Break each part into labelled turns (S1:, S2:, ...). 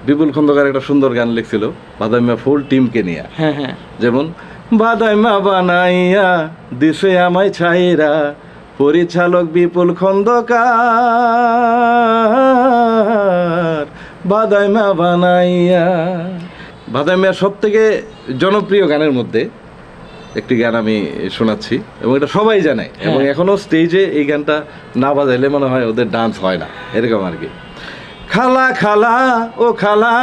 S1: বিপুল খন্দকার একটা সুন্দর গান লিখছিল বাদাইমা ফুল টিমকে নিয়ে।
S2: হ্যাঁ হ্যাঁ,
S1: যেমন বাদাইমা বানাইয়া দিছে আমায় ছাইরা পরিচালক বিপুল খন্দকার বাদাইমা বানাইয়া। বাদাইমার সব থেকে জনপ্রিয় গানের মধ্যে একটি গান আমি শোনাচ্ছি এবং এটা সবাই জানে এবং এখনো স্টেজে এই গানটা না বাজাইলে মনে হয় ওদের ডান্স হয় না, এরকম আর কি। খালা খালা ও খালা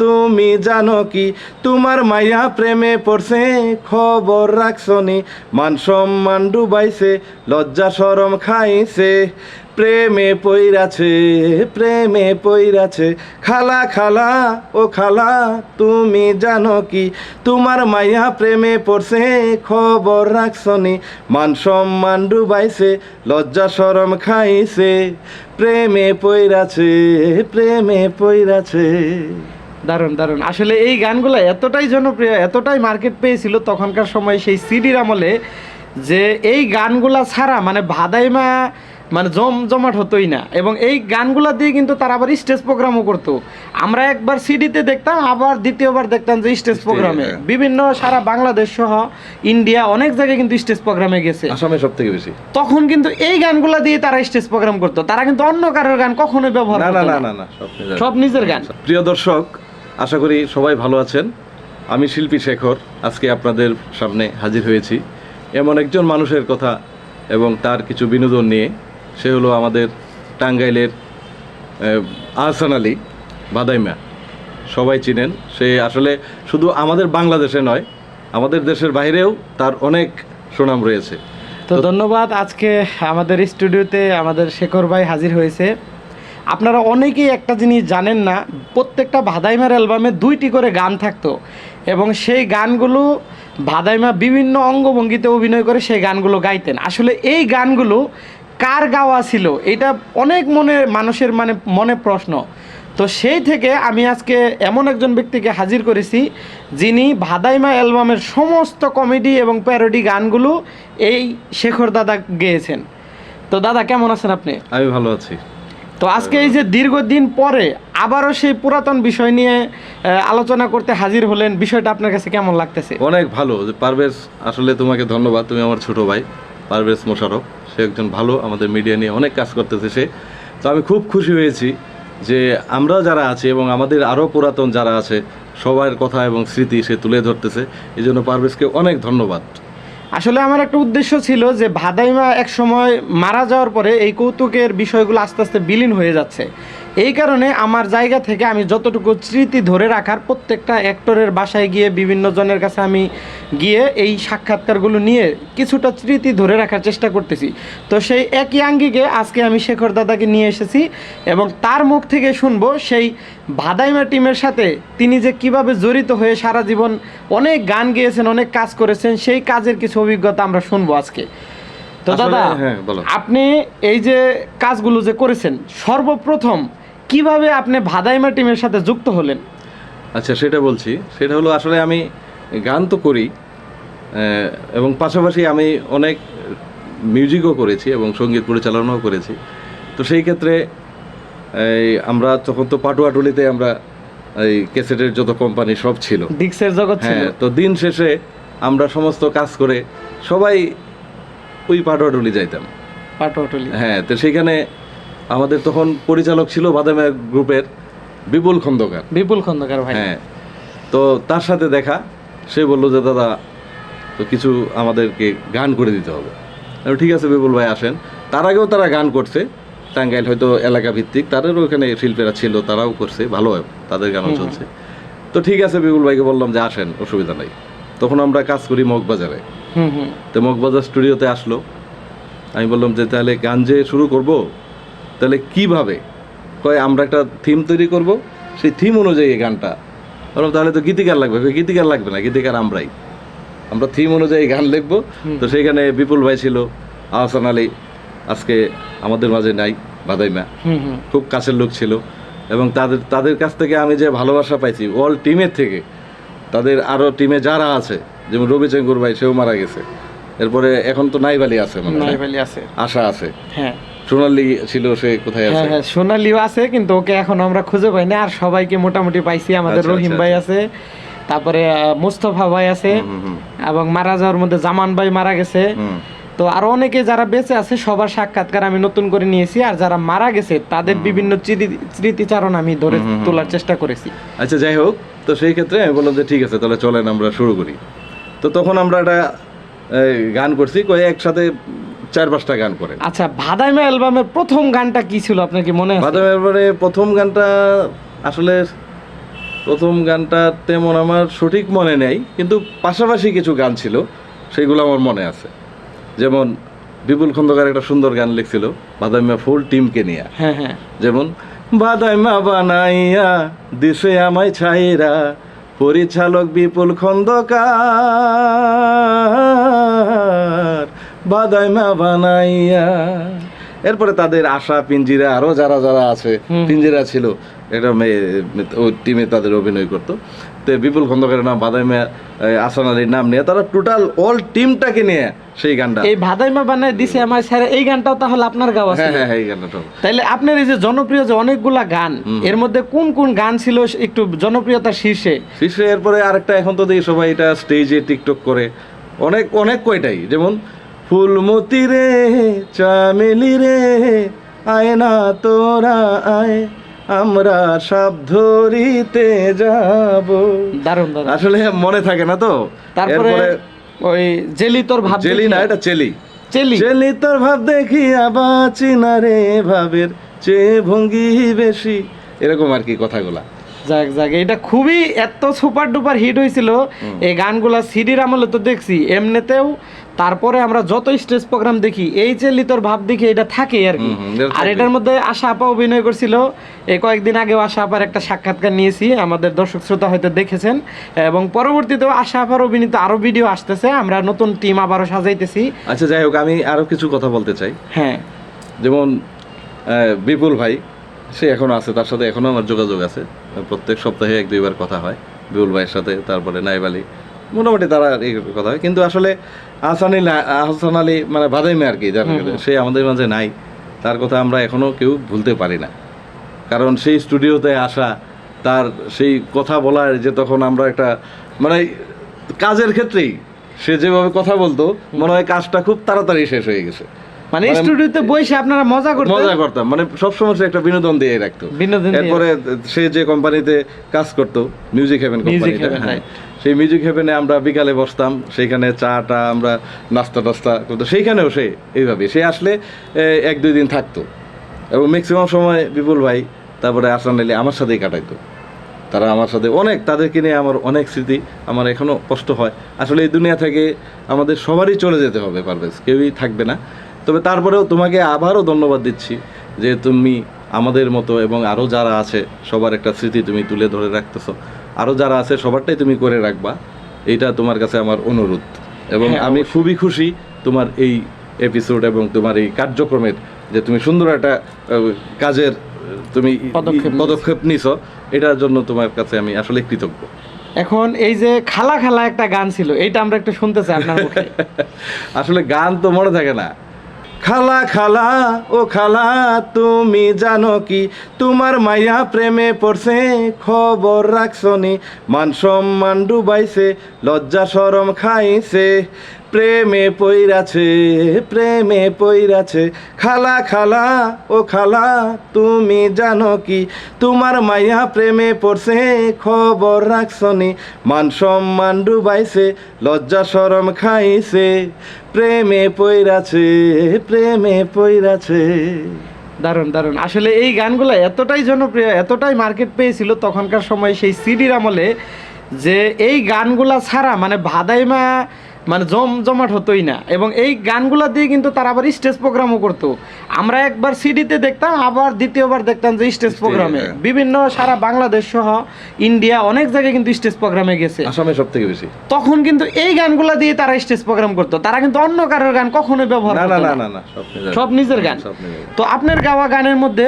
S1: তুমি জানো কি তোমার মাইয়া প্রেমে পড়ছে, খবর রাখছনি, মান সম্মান ডুবাইছে, লজ্জা শরম খাইছে, প্রেমে পইরাছে প্রেমে পইরাছে। খালা খালা ও খালা তুমি জানো কি তোমার মাইয়া প্রেমে পড়ছে, খবর রাখছনি, মান সম্মান ডুবাইছে, লজ্জা শরম খাইছে, প্রেমে পইরাছে প্রেমে পইরাছে।
S2: দারুণ দারুণ। আসলে এই গানগুলো এতটাই জনপ্রিয়, এতটাই মার্কেট পেয়েছিল তখনকার সময় সেই সিডির আমলে, যে এই গানগুলা ছাড়া মানে ভাদাইমা মানে জমজমাট হতোই না। এবং এই গানগুলা দিয়ে কিন্তু তারা আবার স্টেজ প্রোগ্রামও করতো। আমরা একবার সিডিতে দেখতাম, আবার দ্বিতীয়বার দেখতাম যে স্টেজ প্রোগ্রামে বিভিন্ন সারা বাংলাদেশ সহ ইন্ডিয়া অনেক জায়গায় কিন্তু স্টেজ প্রোগ্রামে গেছে,
S1: আসামে সব থেকে বেশি।
S2: তখন কিন্তু এই গানগুলা দিয়ে তারা স্টেজ প্রোগ্রাম করতো। তারা কিন্তু অন্য কারোর গান কখনোই ব্যবহার করতো না,
S1: না,
S2: সব নিজের গান।
S1: প্রিয় দর্শক, আশা করি সবাই ভালো আছেন। আমি শিল্পী শেখর আজকে আপনাদের সামনে হাজির হয়েছি এমন একজন মানুষের কথা এবং তার কিছু বিনোদন নিয়ে। সে হলো আমাদের টাঙ্গাইলের আহসান আলী বাদাইমা, সবাই চিনেন। সে আসলে শুধু আমাদের বাংলাদেশে নয়, আমাদের দেশের বাইরেও তার অনেক সুনাম রয়েছে।
S2: তো ধন্যবাদ। আজকে আমাদের স্টুডিওতে আমাদের শেখর ভাই হাজির হয়েছে। আপনারা অনেকেই একটা জিনিস জানেন না, প্রত্যেকটা ভাদাইমার অ্যালবামে 2টি করে গান থাকতো এবং সেই গানগুলো ভাদাইমা বিভিন্ন অঙ্গভঙ্গিতে অভিনয় করে সেই গানগুলো গাইতেন। আসলে এই গানগুলো কার গাওয়া ছিল এটা অনেক মানুষের মনে প্রশ্ন। তো সেই থেকে আমি আজকে এমন একজন ব্যক্তিকে হাজির করেছি যিনি ভাদাইমা অ্যালবামের সমস্ত কমেডি এবং প্যারোডি গানগুলো এই শেখর দাদা গেয়েছেন। তো দাদা কেমন আছেন আপনি?
S1: আমি ভালো আছি।
S2: তো আজকে এই যে দীর্ঘদিন পরে আবারও সেই পুরাতন বিষয় নিয়ে আলোচনা করতে হাজির হলেন, বিষয়টা আপনার কাছে কেমন লাগতেছে?
S1: অনেক ভালো। যে পারভেজ, আসলে তোমাকে ধন্যবাদ, তুমি আমার ছোট ভাই পারভেজ মোশারফ। সে একজন ভালো, আমাদের মিডিয়া নিয়ে অনেক কাজ করতেছে সে। তো আমি খুব খুশি হয়েছি যে আমরা যারা আছি এবং আমাদের আরও পুরাতন যারা আছে সবার কথা এবং স্মৃতি সে তুলে ধরতেছে। এই জন্য পারভেজকে অনেক ধন্যবাদ।
S2: আসলে আমার একটা উদ্দেশ্য ছিল যে ভাদাইমা এক সময় মারা যাওয়ার পরে এই কৌতুকের বিষয়গুলো আস্তে আস্তে বিলীন হয়ে যাচ্ছে। এই কারণে আমার জায়গা থেকে আমি যতটুকু স্মৃতি ধরে রাখার, প্রত্যেকটা অ্যাক্টরের বাসায় গিয়ে বিভিন্ন জনের কাছে আমি গিয়ে এই সাক্ষাৎকারগুলো নিয়ে কিছুটা স্মৃতি ধরে রাখার চেষ্টা করতেছি। তো সেই একই আঙ্গিকে আজকে আমি শেখর দাদাকে নিয়ে এসেছি এবং তার মুখ থেকে শুনবো সেই ভাদাইমা টিমের সাথে তিনি যে কিভাবে জড়িত হয়ে সারা জীবন অনেক গান গেয়েছেন, অনেক কাজ করেছেন, সেই কাজের কিছু অভিজ্ঞতা আমরা শুনবো আজকে। তো দাদা, আপনি এই যে কাজগুলো যে করেছেন, সর্বপ্রথম কিভাবে আপনি ভাদাইমা টিমের সাথে যুক্ত হলেন?
S1: আচ্ছা, সেটা বলছি। সেটা হলো আসলে আমি গান তো করি এবং পাশাপাশি আমি অনেক মিউজিকও করেছি এবং সঙ্গীত পরিচালনাও করেছি। তো সেই ক্ষেত্রে আমরা তখন তো পাটুয়াটুলিতে আমরা এই ক্যাসেটের যত কোম্পানি সব ছিল,
S2: ডিক্সের জগৎ ছিল।
S1: তো দিন শেষে আমরা সমস্ত কাজ করে সবাই ওই পাটুয়াটুলি যাইতাম।
S2: পাটুয়াটুলি,
S1: হ্যাঁ। তো সেইখানে আমাদের তখন পরিচালক ছিল বাদাইমা গ্রুপের বিপুল খন্দকার।
S2: বিপুল খন্দকার ভাই,
S1: হ্যাঁ। তো তার সাথে দেখা, সে বললো যে দাদা তো কিছু আমাদেরকে গান করে দিতে হবে। ঠিক আছে বিপুল ভাই আসেন। তার আগেও তারা গান করছে, টাঙ্গাইল হয়তো এলাকা ভিত্তিক, তাদেরও ওখানে শিল্পীরা ছিল, তারাও করছে, ভালো তাদের গানও চলছে। তো ঠিক আছে বিপুল ভাইকে বললাম যে আসেন, অসুবিধা নাই। তখন আমরা কাজ করি মগবাজারে। তো মগবাজার স্টুডিওতে আসলো। আমি বললাম যে তাহলে গান যে শুরু করব, তাহলে কিভাবে? কয় আমরা একটা থিম তৈরি করব, সেই থিম অনুযায়ী এই গানটা। বললাম তাহলে তো গীতিকার লাগবে। গীতিকার লাগবে না, গীতিকার আমরা থিম অনুযায়ী গান লিখবো। তো সেইখানে বিপুল ভাই ছিল, আহসান আলী আজকে আমাদের মাঝে নাই, বাদাইমা খুব কাছের লোক ছিল এবং তাদের কাছ থেকে আমি যে ভালোবাসা পাইছি অল টিমের থেকে, তাদের আরও টিমে যারা আছে, যেমন রবি চেঙ্গুর ভাই, সেও মারা গেছে। এরপরে এখন তো নাইবালি আছে,
S2: নাইবালি আছে,
S1: আশা আছে।
S2: হ্যাঁ।
S1: সোনালি ছিল, সে কোথায় আছে?
S2: হ্যাঁ হ্যাঁ, সোনালিও আছে, কিন্তু ওকে এখন আমরা খুঁজে পাইনি। আর সবাইকে মোটামুটি পাইছি। আমাদের
S1: আচ্ছা,
S2: রহিম
S1: আচ্ছা,
S2: ভাই
S1: আচ্ছা।
S2: আছে, তারপরে মুস্তফা ভাই আছে, এবং মারা যাওয়ার মধ্যে জামান ভাই মারা গেছে। তো আরো অনেকে যারা বেঁচে আছে সবার সাক্ষাৎকার আমি নতুন করে নিয়েছি, আর যারা মারা গেছে তাদের বিভিন্ন স্মৃতিচারণ আমি ধরে তোলার চেষ্টা করেছি।
S1: আচ্ছা, যাই হোক, তো সেই ক্ষেত্রে আমি বললাম যে ঠিক আছে, তাহলে চলেন আমরা শুরু করি। তো তখন আমরা একটা গান করছি, একসাথে 4-5টা গান করে।
S2: আচ্ছা, ভাদাইমা অ্যালবামের প্রথম গানটা কি ছিল আপনার কি মনে আছে?
S1: বাদামের প্রথম গানটা আসলে প্রথম গানটা তেমন আমার সঠিক মনে নেই, কিন্তু পাশাপাশি কিছু গান ছিল, সেইগুলো আমার মনে আছে। যেমন বিপুল খন্দকার একটা সুন্দর গান লিখছিল বাদাইমা ফুল টিমকে নিয়ে।
S2: হ্যাঁ হ্যাঁ,
S1: যেমন বাদাইমা বানাইয়া দিছে আমায় ছাইরা পরিচালক বিপুল খন্দকার, বাদাইমা বানাইয়া। এরপরে তাদের আশা, পিঞ্জিরা, আরো যারা যারা আছে, পিঞ্জিরা ছিল একটা মেয়ে, ওই টিমে তাদের অভিনয় করতো। তো বিপুল খন্দকারের নাম, বাদাইমা, আসান আলীর নাম নিয়ে তারা টোটাল অল টিমটাকে নিয়ে সেই গানটা।
S2: এই ভাদাইমা বানায় দিছে আমার স্যার, এই গানটাও তাহলে আপনার গাওয়া ছিল?
S1: হ্যাঁ হ্যাঁ, এই গানটা।
S2: তাইলে আপনার এই যে জনপ্রিয় যে অনেকগুলা গান, এর মধ্যে কোন কোন গান ছিল একটু জনপ্রিয়তার শীর্ষে?
S1: শীর্ষে এরপরে আরেকটা এখন তো দেখি সবাই এটা স্টেজে টিকটক করে, অনেক অনেক কয়টাই। যেমন ফুলমতি রে চামেলি রে আয় না তোরা আয়, আমরা সব ধরিতে যাব।
S2: দারুণ দারুণ,
S1: আসলে মনে থাকে না তো।
S2: তারপরে
S1: এরপরে
S2: ওই জেলি তোর ভাব
S1: জেলি না, এটা চেলি।
S2: চেলি
S1: চেলি তোর ভাব দেখি বাঁচি না রে, ভাবের চেয়ে ভঙ্গি বেশি, এরকম আর কি কথাগুলা।
S2: যাক যাক, এটা খুবই এত সুপার ডুপার হিট হয়েছিল। এই গানগুলা সিডির আমলে তো দেখছি, এমনিতেও তারপরে আমরা যত স্টেজ প্রোগ্রাম দেখি এই চেলি তোর ভাব দেখি এটা থাকে আর কি। আর এটার মধ্যে আশা আপা অভিনয় করছিল। এই কয়েকদিন আগেও আশা আপার একটা সাক্ষাৎকার নিয়েছি, আমাদের দর্শক শ্রোতা হয়তো দেখেছেন। এবং পরবর্তীতেও আশা আপার অভিনীত আরো ভিডিও আসতেছে, আমরা নতুন টিম আবারও সাজাইতেছি।
S1: আচ্ছা, যাই হোক, আমি আরো কিছু কথা বলতে চাই।
S2: হ্যাঁ,
S1: যেমন বিপুল ভাই, সে এখনো আছে, তার সাথে এখনো আমার যোগাযোগ আছে। প্রত্যেক সপ্তাহে 1-2 বার কথা হয় বিপুল ভাইয়ের সাথে। তারপরে নাইব আলী, মোটামুটি তারা এই কথা হয়। কিন্তু আসলে হাসান আলী মানে বাদাইমে আর কি, যার সে আমাদের মাঝে নাই, তার কথা আমরা এখনো কেউ ভুলতে পারি না। কারণ সেই স্টুডিওতে আসা, তার সেই কথা বলার যে তখন আমরা একটা মানে কাজের ক্ষেত্রেই সে যেভাবে কথা বলতো, মনে হয় কাজটা খুব তাড়াতাড়ি শেষ হয়ে গেছে।
S2: মানে স্টুডিওতে বসে আপনারা মজা
S1: করতাম, মানে সবসময় সে একটা বিনোদন দিয়ে রাখতো। এরপরে সে যে কোম্পানিতে কাজ করতো, মিউজিক হেভেন কোম্পানিতে, হ্যাঁ, সেই মিউজিক হেভেনে আমরা বিকালে বসতাম, সেইখানে চাটা আমরা নাস্তা টাস্তা করতো। সেইখানেও সে এইভাবে সে আসলে 1-2 দিন থাকতো, এবং ম্যাক্সিমাম সময় বিপুল ভাই তারপরে আসান আলী আমার সাথেই কাটাইতো। তারা আমার সাথে অনেক, তাদেরকে নিয়ে আমার অনেক স্মৃতি। আমার এখনও কষ্ট হয় আসলে, এই দুনিয়া থেকে আমাদের সবারই চলে যেতে হবে, পারভেজ, কেউই থাকবে না। তবে তারপরেও তোমাকে আবারও ধন্যবাদ দিচ্ছি যে তুমি আমাদের মতো এবং আরও যারা আছে সবার একটা স্মৃতি তুমি তুলে ধরে রাখতেছো। আরও যারা আছে সবারটাই তুমি করে রাখবা, এইটা তোমার কাছে আমার অনুরোধ। এবং আমি খুবই খুশি তোমার এই এপিসোড এবং তোমার এই কার্যক্রমের, যে তুমি সুন্দর একটা কাজের তুমি পদক্ষেপ নিছো, এটার জন্য তোমার কাছে আমি আসলে কৃতজ্ঞ।
S2: এখন এই যে খালা খালা একটা গান ছিল, এইটা আমরা একটু শুনতে চাই আপনার মুখে।
S1: আসলে গান তো মনে থাকে না। খালা খালা ও খালা তুমি জানো কি, তোমার মাইয়া প্রেমে পড়ছে, খবর রাখছনি, মান সম্মান ডুবাইছে, লজ্জা শরম খাইছে, প্রেমে পইরাছে, প্রেমে পইরাছে। খালা খালা ও খালা তুমি জানো কি, তোমার মাইয়া প্রেমে পড়ছে, খবর রাখছনি, মান সম্মান ডুবাইছে, লজ্জা শরম খাইছে, প্রেমে পইরাছে, প্রেমে পইরাছে।
S2: দারুণ দারুণ। আসলে এই গানগুলো এতটাই জনপ্রিয়, এতটাই মার্কেট পেয়েছিল তখনকার সময় সেই সিডির আমলে, যে এই গানগুলা ছাড়া মানে ভাদাইমা মানে জমজমাট হতোই না। এবং এই গানগুলা দিয়ে কিন্তু তারা আবার স্টেজ প্রোগ্রামও করতো। আমরা একবার সিডিতে দেখতাম, আবার দ্বিতীয়বার দেখতাম যে স্টেজ প্রোগ্রামে বিভিন্ন সারা বাংলাদেশ সহ ইন্ডিয়া অনেক জায়গায় কিন্তু স্টেজ প্রোগ্রামে গেছে,
S1: আসামে সব থেকে বেশি।
S2: তখন কিন্তু এই গানগুলা দিয়ে তারা স্টেজ প্রোগ্রাম করতো। তারা কিন্তু অন্য কারোর গান কখনোই ব্যবহার করতো না, সব নিজের গান। তো আপনার গাওয়া গানের মধ্যে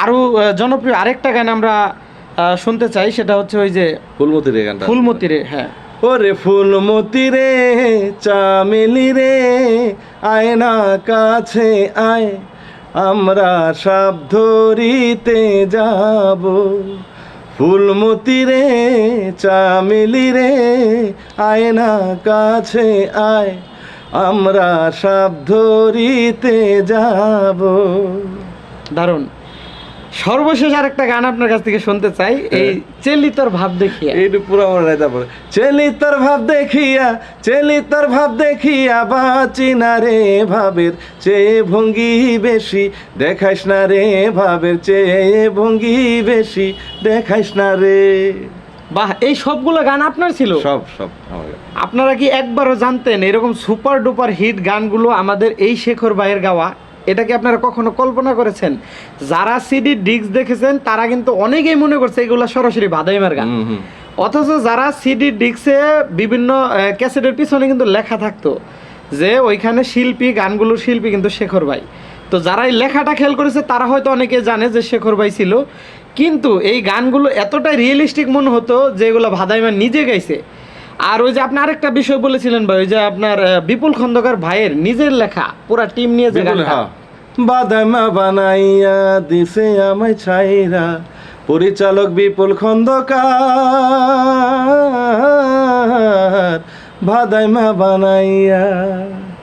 S2: আরো জনপ্রিয় আরেকটা গান আমরা শুনতে চাই, সেটা হচ্ছে ওই যে
S1: ফুলমতি রে গানটা।
S2: ফুলমতি রে, হ্যাঁ।
S1: ওরে ফুলমতি রে চামেলি রে আয় না কাছে আয়, আমরা সাপ ধরিতে যাব, ফুলমতি রে চামেলি রে আয় না কাছে আয়, আমরা সাপ ধরিতে যাব।
S2: দারুণ। সর্বশেষ আরেকটা গান আপনার কাছ থেকে শুনতে চাই, এই চেলি তোর ভাব দেখিয়া।
S1: এইটু পুরো মনে নাই, তারপরে চেলি তোর ভাব দেখিয়া, চেলি তোর ভাব দেখিয়া বাঁচি না রে ভাবের চেয়ে ভঙ্গি বেশি, দেখাইস না রে ভাবের চেয়ে ভঙ্গি বেশি, দেখাইস না রে।
S2: বাহ, এই সবগুলো গান আপনার ছিল?
S1: সব সব আমার গান।
S2: আপনারা কি একবারও জানতেন এরকম সুপার ডুপার হিট গানগুলো আমাদের এই শেখর ভাইয়ের গাওয়া? এটা কি আপনারা কখনো কল্পনা করেছেন? যারা সিডি ডিস্ক দেখেছেন তারা কিন্তু অনেকেই মনে করছে এগুলো সরাসরি ভাদাইমার গান, অথচ যারা সিডি ডিস্কে বিভিন্ন ক্যাসেটের পিছনে কিন্তু লেখা থাকতো যে ওইখানে শিল্পী, গানগুলোর শিল্পী কিন্তু শেখর ভাই। তো যারা এই লেখাটা খেয়াল করেছে তারা হয়তো অনেকে জানে যে শেখর ভাই ছিল, কিন্তু এই গানগুলো এতটাই রিয়েলিস্টিক মনে হতো যে এগুলো ভাদাইমা নিজে গাইছে। আর ওই যে আপনি আরেকটা বিষয় বলেছিলেন ভাই, ওই যে আপনার বিপুল খন্দকার ভাইয়ের নিজের লেখা পুরা টিম নিয়ে যে গানটা,
S1: বাদামা বানাইয়া দিছে আমায় ছাইরা, পরিচালক বিপুল খন্দকার, বাদামা বানাইয়া,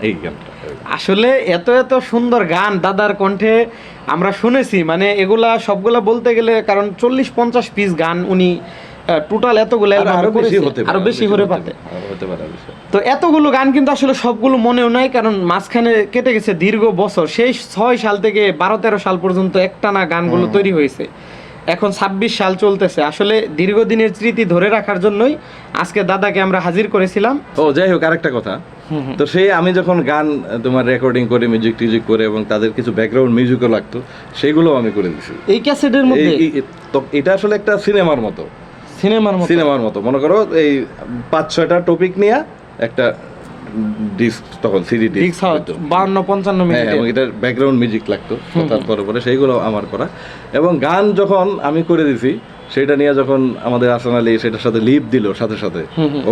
S1: এই গানটা।
S2: আসলে এত এত সুন্দর গান দাদার কণ্ঠে আমরা শুনেছি, মানে এগুলা সবগুলা বলতে গেলে, কারণ 40-50 পিস গান উনি টোটাল এতগুলো
S1: আরো বেশি হতে পারে,
S2: আরো বেশি হতে পারে।
S1: হতে পারে অবশ্যই।
S2: তো এতগুলো গান কিন্তু আসলে সবগুলো মনেও নাই, কারণ মাঝখানে কেটে গেছে দীর্ঘ বছর, সেই 6 সাল থেকে 12-13 সাল পর্যন্ত একটানা গানগুলো তৈরি হয়েছে। এখন 26 সাল চলতেছে। আসলে দীর্ঘদিনের স্মৃতি ধরে রাখার জন্যই আজকে দাদাকে আমরা হাজির করেছিলাম।
S1: ও যাই হোক, আরেকটা কথা, তো সেই আমি যখন গান তোমার রেকর্ডিং করে মিউজিক টিউজিক করে এবং তাদের কিছু ব্যাকগ্রাউন্ড মিউজিকও লাগতো, সেগুলো আমি করে দিছি
S2: এই ক্যাসেটের মধ্যে।
S1: তো এটা আসলে একটা সিনেমার মতো, সিনেমার মতো মনে করো, এই 5-6টা টপিক নিয়ে একটা ডিস্ক, তখন সিডি ডিস্ক
S2: 52-55 মিনিট,
S1: এবং এটার ব্যাকগ্রাউন্ড মিউজিক লাগতো তারপরে পরে সেইগুলো আমার করা। এবং গান যখন আমি করে দিছি, সেটা নিয়ে যখন আমাদের আসান আলী সেটার সাথে লিপ দিল, সাথে সাথে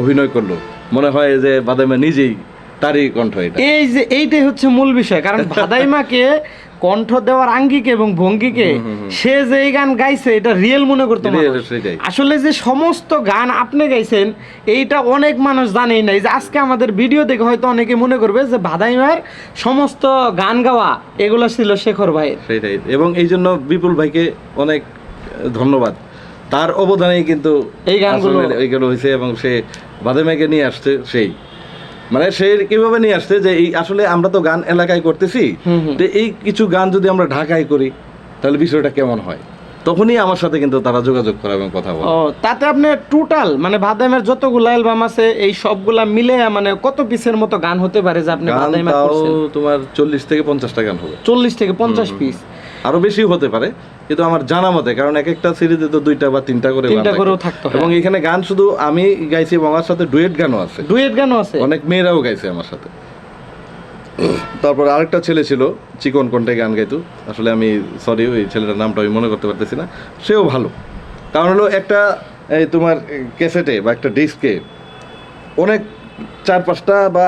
S1: অভিনয় করলো, মনে হয় যে বাদাইমা নিজেই তারই কণ্ঠ এটা।
S2: এই যে এইটাই হচ্ছে মূল বিষয়, কারণ ভাদাইমাকে কণ্ঠ দেওয়ার আঙ্গিকে এবং ভঙ্গিকে সে যে এই গান গাইছে এটা রিয়েল মনে করতো মানুষ। আসলে যে সমস্ত গান আপনি গাইছেন এইটা অনেক মানুষ জানেই নাই, যে আজকে আমাদের ভিডিও দেখে হয়তো অনেকে মনে করবে যে ভাদাইমার সমস্ত গান গাওয়া এগুলো ছিল শেখর ভাইয়ের।
S1: সেটাই, এবং এই জন্য বিপুল ভাইকে অনেক ধন্যবাদ, তার অবদানেই কিন্তু
S2: এই গানগুলো
S1: এইগুলো হয়েছে। এবং সে ভাদাইমাকে নিয়ে আসছে, সেই মানে সে কিভাবে নিয়ে আসছে যে এই আসলে আমরা তো গান এলাকায় করতেছি, তো এই কিছু গান যদি আমরা ঢাকায় করি তাহলে বিষয়টা কেমন হয়, তখনই আমার সাথে কিন্তু তারা যোগাযোগ করে এবং কথা বলে।
S2: ও, তাতে আপনি টোটাল মানে ভাদাইমার যতগুলো অ্যালবাম আছে এই সবগুলা মিলে মানে কত পিসের মতো গান হতে পারে যে আপনি ভাদাইমা করছেন?
S1: তোমার 40 থেকে 50টা গান হবে।
S2: 40 থেকে 50 পিস,
S1: আরো বেশি হতে পারে, কিন্তু আমার জানা মতে, কারণ এক একটা সিরিজে তো 2টা বা 3টা করে
S2: থাকতো।
S1: এবং এখানে গান শুধু আমি গাইছি এবং আমার সাথে ডুয়েট গানও আছে, অনেক মেয়েরাও গাইছে আমার সাথে। তারপর আরেকটা ছেলে ছিল, চিকন কণ্ঠে গান গাইতো, আসলে আমি সরি ওই ছেলেটার নামটা আমি মনে করতে পারতেছি না, সেও ভালো। কারণ হলো একটা এই তোমার ক্যাসেটে বা একটা ডিস্কে অনেক 4-5টা বা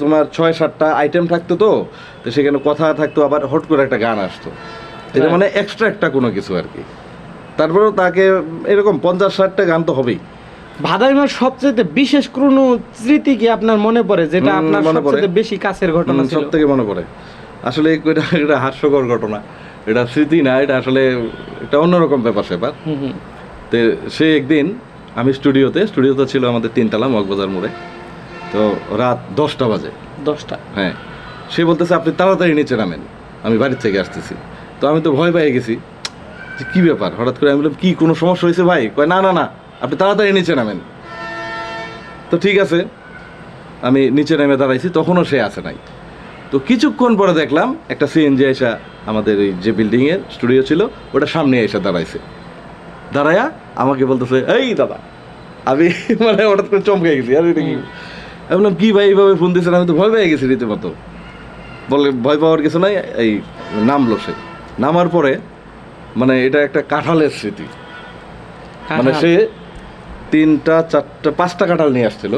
S1: তোমার 6-7টা আইটেম থাকতো, তো সেখানে কথা থাকতো, আবার হট করে একটা গান আসতো, এটা মানে এক্সট্রা একটা কোনো কিছু আর কি। তারপরেও তাকে এরকম 50-60টা গান তো হবেই।
S2: ভাদাইমার সবচেয়ে বিশেষ কোনো স্মৃতি কি আপনার মনে পড়ে, যেটা আপনার সবচেয়ে বেশি কাছের ঘটনা ছিল?
S1: সবথেকে মনে পড়ে আসলে এটা হাস্যকর ঘটনা, এটা স্মৃতি না, এটা আসলে একটা অন্যরকম ব্যাপার স্যাপার। তো সে একদিন আমি স্টুডিওতে ছিল আমাদের 3তলা মগবাজার মোড়ে, তো রাত 10টা বাজে।
S2: 10টা?
S1: হ্যাঁ। সে বলতেছে আপনি তাড়াতাড়ি নিচে নামেন, আমি বাড়ির থেকে আসতেছি। তো আমি তো ভয় পেয়ে গেছি যে কী ব্যাপার, হঠাৎ করে আমি বললাম কি কোনো সমস্যা হয়েছে ভাই? কয় না না না, আপনি তাড়াতাড়ি নিচে নামেন। তো ঠিক আছে, আমি নিচে নেমে দাঁড়াইছি, তখনও সে আসে নাই। তো কিছুক্ষণ পরে দেখলাম একটা সিএনজি এসে আমাদের এই যে বিল্ডিংয়ের স্টুডিও ছিল ওটা সামনে এসে দাঁড়ায়া আমাকে বলতেছে এই দাদা। আমি মানে হঠাৎ করে চমকে গেছি, আর এটা কি? আমি বললাম কি ভাই এইভাবে ফোন দিয়েছেন? আমি তো ভয় পেয়ে গেছি রীতিমতো। বলে ভয় পাওয়ার কিছু নাই, এই নামলো সে। নামার পরে মানে এটা একটা কাঁঠালের স্মৃতি, মানে সে 3টা 4টা 5টা কাঁঠাল নিয়ে আসছিল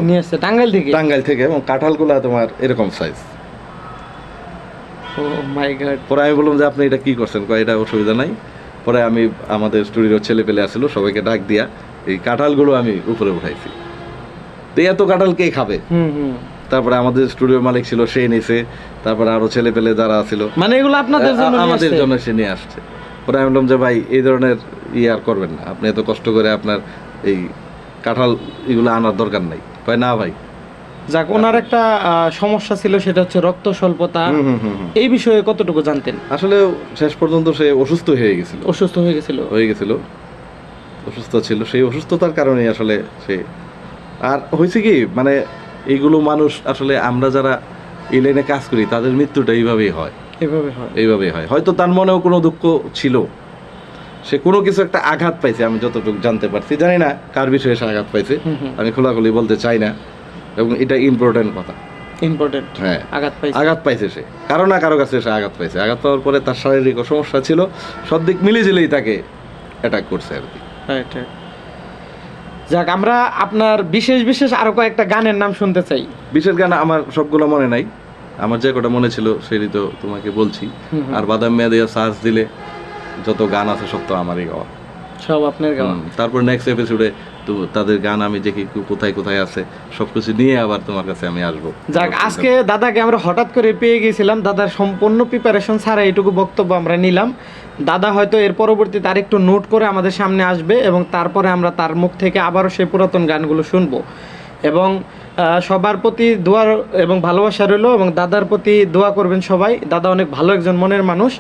S2: টাঙ্গাইল থেকে,
S1: এবং কাঁঠালগুলা তোমার এরকম সাইজ,
S2: ও মাই গড।
S1: পরে আমি বললাম যে আপনি এটা কি করছেন, কয় এটা অসুবিধা নাই। পরে আমি আমাদের স্টুডিওর ছেলে পেলে আসলো, সবাইকে ডাক দিয়া এই কাঁঠালগুলো আমি উপরে উঠাইছি। তো এত কাঁঠাল কে খাবে? তারপরে আমাদের স্টুডিওর মালিক ছিল, সে নিছে। তারপরে আরো ছেলে পেলে যারা ছিল,
S2: মানে এগুলো আপনাদের জন্য নিয়ে
S1: আমাদের
S2: আসছে?
S1: জন্য সে নিয়ে আসছে। পরে আমি বললাম যে ভাই এই ধরনের আর করবেন না, আপনি এত কষ্ট করে আপনার এই কাঁঠাল এগুলো আনার দরকার নাই। কয় না ভাই।
S2: যাক, ওনার একটা সমস্যা ছিল, সেটা হচ্ছে রক্ত স্বল্পতা। এই বিষয়ে কতটুকু জানতেন?
S1: আসলে শেষ পর্যন্ত সে অসুস্থ হয়ে গেছিল,
S2: অসুস্থ হয়ে গেছিল,
S1: অসুস্থ ছিল। সেই অসুস্থতার কারণে আসলে সে, আর হয়েছে কি মানে এইগুলো মানুষ আসলে আমরা যারা এই লাইনে কাজ করি তাদের মৃত্যুটা এইভাবেই হয়, এইভাবেই হয়। হয়তো তার মনেও কোনো দুঃখ ছিল, সে কোনো কিছু একটা আঘাত পাইছে, আমি যতটুকু জানতে পারছি। জানি না কার বিষয়ে সে আঘাত পাইছে, আমি খোলাখুলি বলতে চাই না, এবং এটা ইম্পর্টেন্ট কথা। হ্যাঁ, আঘাত পাইছে সে, কারো না কারো কাছে সে আঘাত পাইছে। আঘাত পাওয়ার পরে তার শারীরিক সমস্যা ছিল, সব দিক মিলেঝিলেই তাকে অ্যাটাক করছে আর কি।
S2: যাক, আমরা আপনার বিশেষ আরো কয়েকটা গানের নাম শুনতে চাই।
S1: বিশেষ গান আমার সবগুলো মনে নাই, আমার যে কটা মনে ছিল সেটি তো তোমাকে বলছি। আর বাদাম মেয়া দিয়ে সার্চ দিলে যত গান আছে সব তো আমারই গাওয়া,
S2: সব আপনার গাওয়া।
S1: তারপর নেক্সট এপিসোডে তো তাদের গান আমি দেখি কোথায় কোথায় আছে সবকিছু নিয়ে আবার তোমার কাছে আমি আসবো।
S2: যাক, আজকে দাদাকে আমরা হঠাৎ করে পেয়ে গেছিলাম, দাদার সম্পূর্ণ প্রিপারেশন ছাড়া এইটুকু বক্তব্য আমরা নিলাম। দাদা হয়তো এর পরবর্তীতে আরেকটু নোট করে আমাদের সামনে আসবে, এবং তারপরে আমরা তার মুখ থেকে আবারও সেই পুরাতন গানগুলো শুনবো। এবং সবার প্রতি দোয়া এবং ভালোবাসা রইল, এবং দাদার প্রতি দোয়া করবেন সবাই। দাদা অনেক ভালো একজন মনের মানুষ।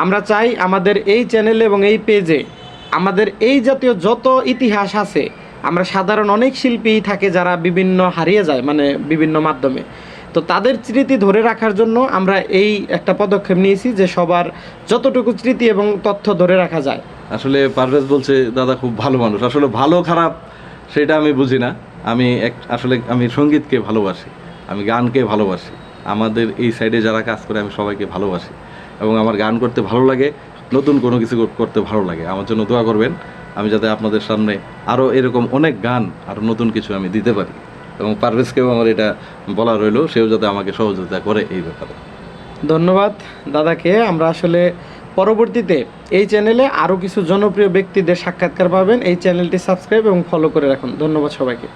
S2: আমরা চাই আমাদের এই চ্যানেলে এবং এই পেজে আমাদের এই জাতীয় যত ইতিহাস আছে, আমরা সাধারণ অনেক শিল্পী থাকে যারা বিভিন্ন হারিয়ে যায়, মানে বিভিন্ন মাধ্যমে, তো তাদের স্মৃতি ধরে রাখার জন্য আমরা এই একটা পদক্ষেপ নিয়েছি যে সবার যতটুকু স্মৃতি এবং তথ্য ধরে রাখা যায়।
S1: আসলে পারভেজ বলছে দাদা খুব ভালো মানুষ, আসলে ভালো খারাপ সেটা আমি বুঝি না। আসলে আমি সঙ্গীতকে ভালোবাসি, আমি গানকে ভালোবাসি। আমাদের এই সাইডে যারা কাজ করে আমি সবাইকে ভালোবাসি, এবং আমার গান করতে ভালো লাগে, নতুন কোনো কিছু করতে ভালো লাগে। আমার জন্য দোয়া করবেন, আমি যাতে আপনাদের সামনে আরও এরকম অনেক গান, আরও নতুন কিছু আমি দিতে পারি। এবং পারভেজকেও আমার এটা বলা রইল, সেও যাতে আমাকে সহযোগিতা করে এই ব্যাপারে।
S2: ধন্যবাদ দাদাকে। আমরা আসলে পরবর্তীতে এই চ্যানেলে আরও কিছু জনপ্রিয় ব্যক্তিদের সাক্ষাৎকার পাবেন। এই চ্যানেলটি সাবস্ক্রাইব এবং ফলো করে রাখুন। ধন্যবাদ সবাইকে।